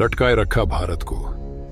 लटकाए रखा भारत को,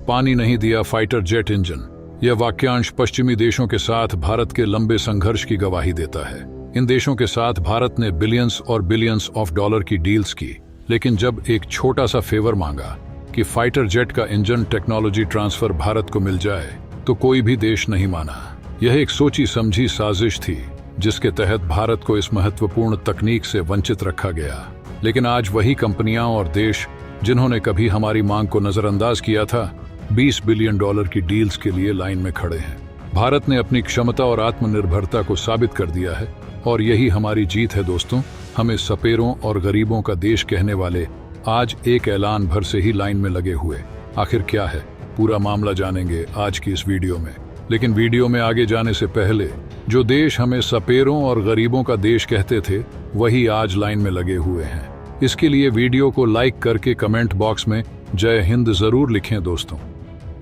पानी नहीं दिया फाइटर जेट इंजन। यह वाक्यांश पश्चिमी देशों के साथ भारत के लंबे संघर्ष की गवाही देता है। इन देशों के साथ भारत ने बिलियंस और बिलियंस ऑफ डॉलर की डील्स की, लेकिन जब एक छोटा सा फेवर मांगा कि फाइटर जेट का इंजन टेक्नोलॉजी ट्रांसफर भारत को मिल जाए, तो कोई भी देश नहीं माना। यह एक सोची समझी साजिश थी जिसके तहत भारत को इस महत्वपूर्ण तकनीक से वंचित रखा गया। लेकिन आज वही कंपनियां और देश जिन्होंने कभी हमारी मांग को नजरअंदाज किया था, 20 बिलियन डॉलर की डील्स के लिए लाइन में खड़े हैं। भारत ने अपनी क्षमता और आत्मनिर्भरता को साबित कर दिया है, और यही हमारी जीत है दोस्तों। हमें सपेरों और गरीबों का देश कहने वाले आज एक ऐलान भर से ही लाइन में लगे हुए। आखिर क्या है पूरा मामला जानेंगे आज की इस वीडियो में। लेकिन वीडियो में आगे जाने से पहले, जो देश हमें सपेरों और गरीबों का देश कहते थे, वही आज लाइन में लगे हुए हैं। इसके लिए वीडियो को लाइक करके कमेंट बॉक्स में जय हिंद जरूर लिखें दोस्तों।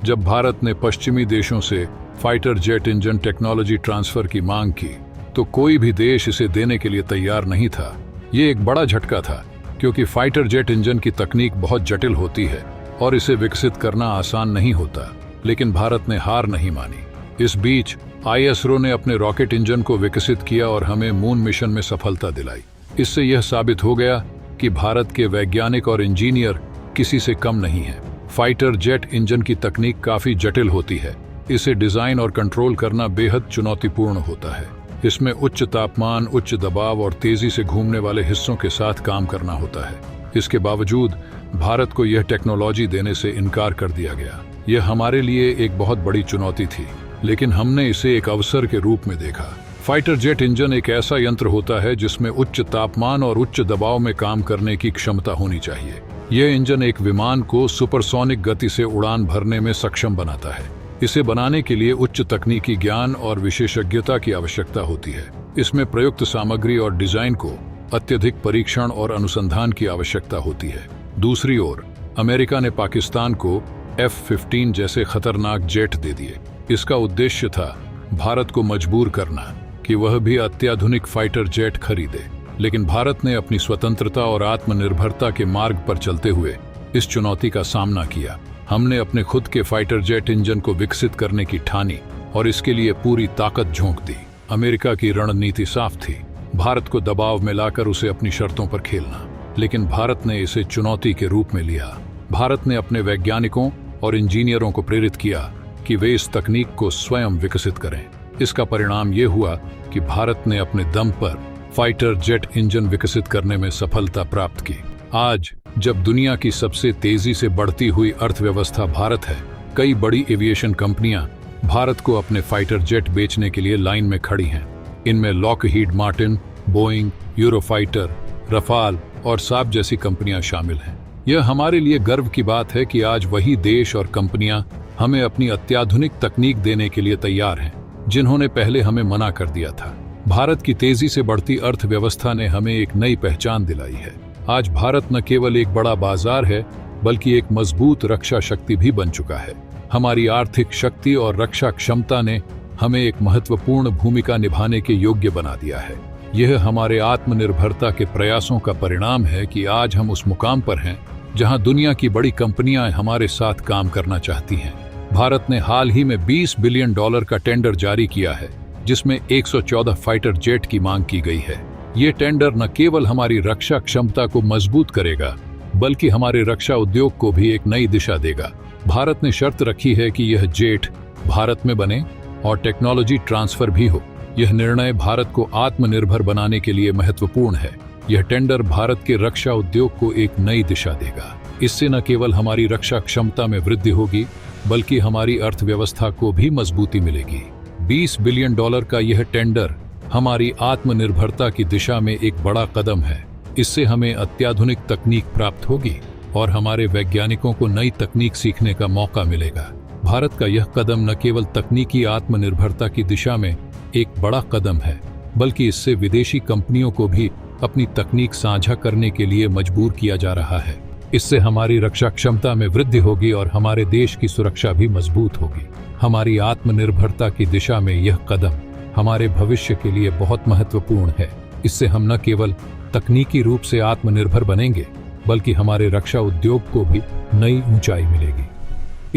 जब भारत ने पश्चिमी देशों से fighter jet engine technology transfer की मांग की, तो कोई भी देश इसे देने के लिए तैयार नहीं था। ये एक बड़ा झटका था, क्योंकि फाइटर जेट इंजन की तकनीक बहुत जटिल होती है और इसे विकसित करना आसान नहीं होता। लेकिन भारत ने हार नहीं मानी। इस बीच ISRO ने अपने रॉकेट इंजन को विकसित किया और हमें मून मिशन में सफलता दिलाई। इससे यह साबित हो गया कि भारत के वैज्ञानिक और इंजीनियर किसी से कम नहीं हैं। फाइटर जेट इंजन की तकनीक काफी जटिल होती है। इसे डिजाइन और कंट्रोल करना बेहद चुनौतीपूर्ण होता है। इसमें उच्च तापमान, उच्च दबाव और तेजी से घूमने वाले हिस्सों के साथ काम करना होता है। इसके बावजूद भारत को यह टेक्नोलॉजी देने से इनकार कर दिया गया। यह हमारे लिए एक बहुत बड़ी चुनौती थी, लेकिन हमने इसे एक अवसर के रूप में देखा। फाइटर जेट इंजन एक ऐसा यंत्र होता है जिसमें उच्च तापमान और उच्च दबाव में काम करने की क्षमता होनी चाहिए। यह इंजन एक विमान को सुपरसोनिक गति से उड़ान भरने में सक्षम बनाता है। इसे बनाने के लिए उच्च तकनीकी ज्ञान और विशेषज्ञता की आवश्यकता होती है। इसमें प्रयुक्त सामग्री और डिजाइन को अत्यधिक परीक्षण और अनुसंधान की आवश्यकता होती है। दूसरी ओर अमेरिका ने पाकिस्तान को F-15 जैसे खतरनाक जेट दे दिए। इसका उद्देश्य था भारत को मजबूर करना कि वह भी अत्याधुनिक फाइटर जेट खरीदे। लेकिन भारत ने अपनी स्वतंत्रता और आत्मनिर्भरता के मार्ग पर चलते हुए इस चुनौती का सामना किया। हमने अपने खुद के फाइटर जेट इंजन को विकसित करने की ठानी और इसके लिए पूरी ताकत झोंक दी। अमेरिका की रणनीति साफ थी, भारत को दबाव में लाकर उसे अपनी शर्तों पर खेलना। लेकिन भारत ने इसे चुनौती के रूप में लिया। भारत ने अपने वैज्ञानिकों और इंजीनियरों को प्रेरित किया कि वे इस तकनीक को स्वयं विकसित करें। इसका परिणाम ये हुआ कि भारत ने अपने दम पर फाइटर जेट इंजन विकसित करने में सफलता प्राप्त की। आज जब दुनिया की सबसे तेजी से बढ़ती हुई अर्थव्यवस्था भारत है, कई बड़ी एविएशन कंपनियां भारत को अपने फाइटर जेट बेचने के लिए लाइन में खड़ी हैं। इनमें Lockheed Martin, Boeing, Eurofighter, Rafale और साब जैसी कंपनियां शामिल हैं। यह हमारे लिए गर्व की बात है कि आज वही देश और कंपनियां हमें अपनी अत्याधुनिक तकनीक देने के लिए तैयार हैं, जिन्होंने पहले हमें मना कर दिया था। भारत की तेजी से बढ़ती अर्थव्यवस्था ने हमें एक नई पहचान दिलाई है। आज भारत न केवल एक बड़ा बाजार है, बल्कि एक मजबूत रक्षा शक्ति भी बन चुका है। हमारी आर्थिक शक्ति और रक्षा क्षमता ने हमें एक महत्वपूर्ण भूमिका निभाने के योग्य बना दिया है। यह हमारे आत्मनिर्भरता के प्रयासों का परिणाम है कि आज हम उस मुकाम पर हैं जहां दुनिया की बड़ी कंपनियां हमारे साथ काम करना चाहती हैं। भारत ने हाल ही में $20 बिलियन का टेंडर जारी किया है, जिसमें 114 फाइटर जेट की मांग की गई है। ये टेंडर न केवल हमारी रक्षा क्षमता को मजबूत करेगा, बल्कि हमारे रक्षा उद्योग को भी एक नई दिशा देगा। भारत ने शर्त रखी है कि यह जेट भारत में बने और टेक्नोलॉजी ट्रांसफर भी हो। यह निर्णय भारत को आत्मनिर्भर बनाने के लिए महत्वपूर्ण है। यह टेंडर भारत के रक्षा उद्योग को एक नई दिशा देगा। इससे न केवल हमारी रक्षा क्षमता में वृद्धि होगी, बल्कि हमारी अर्थव्यवस्था को भी मजबूती मिलेगी। $20 बिलियन का यह टेंडर हमारी आत्मनिर्भरता की दिशा में एक बड़ा कदम है। इससे हमें अत्याधुनिक तकनीक प्राप्त होगी और हमारे वैज्ञानिकों को नई तकनीक सीखने का मौका मिलेगा। भारत का यह कदम न केवल तकनीकी आत्मनिर्भरता की दिशा में एक बड़ा कदम है, बल्कि इससे विदेशी कंपनियों को भी अपनी तकनीक साझा करने के लिए मजबूर किया जा रहा है। इससे हमारी रक्षा क्षमता में वृद्धि होगी और हमारे देश की सुरक्षा भी मजबूत होगी। हमारी आत्मनिर्भरता की दिशा में यह कदम हमारे भविष्य के लिए बहुत महत्वपूर्ण है। इससे हम न केवल तकनीकी रूप से आत्मनिर्भर बनेंगे, बल्कि हमारे रक्षा उद्योग को भी नई ऊंचाई मिलेगी।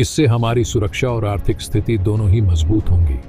इससे हमारी सुरक्षा और आर्थिक स्थिति दोनों ही मजबूत होंगी।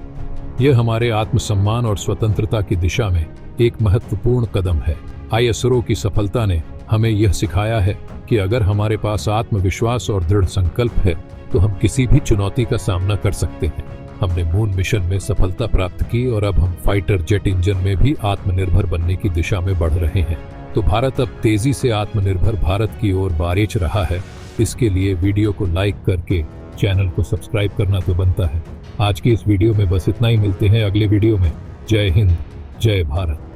यह हमारे आत्मसम्मान और स्वतंत्रता की दिशा में एक महत्वपूर्ण कदम है। ISRO की सफलता ने हमें यह सिखाया है कि अगर हमारे पास आत्मविश्वास और दृढ़ संकल्प है तो हम किसी भी चुनौती का सामना कर सकते हैं। हमने मून मिशन में सफलता प्राप्त की और अब हम फाइटर जेट इंजन में भी आत्मनिर्भर बनने की दिशा में बढ़ रहे हैं। तो भारत अब तेजी से आत्मनिर्भर भारत की ओर बारेच रहा है। इसके लिए वीडियो को लाइक करके चैनल को सब्सक्राइब करना तो बनता है। आज की इस वीडियो में बस इतना ही। मिलते हैं अगले वीडियो में। जय हिंद, जय भारत।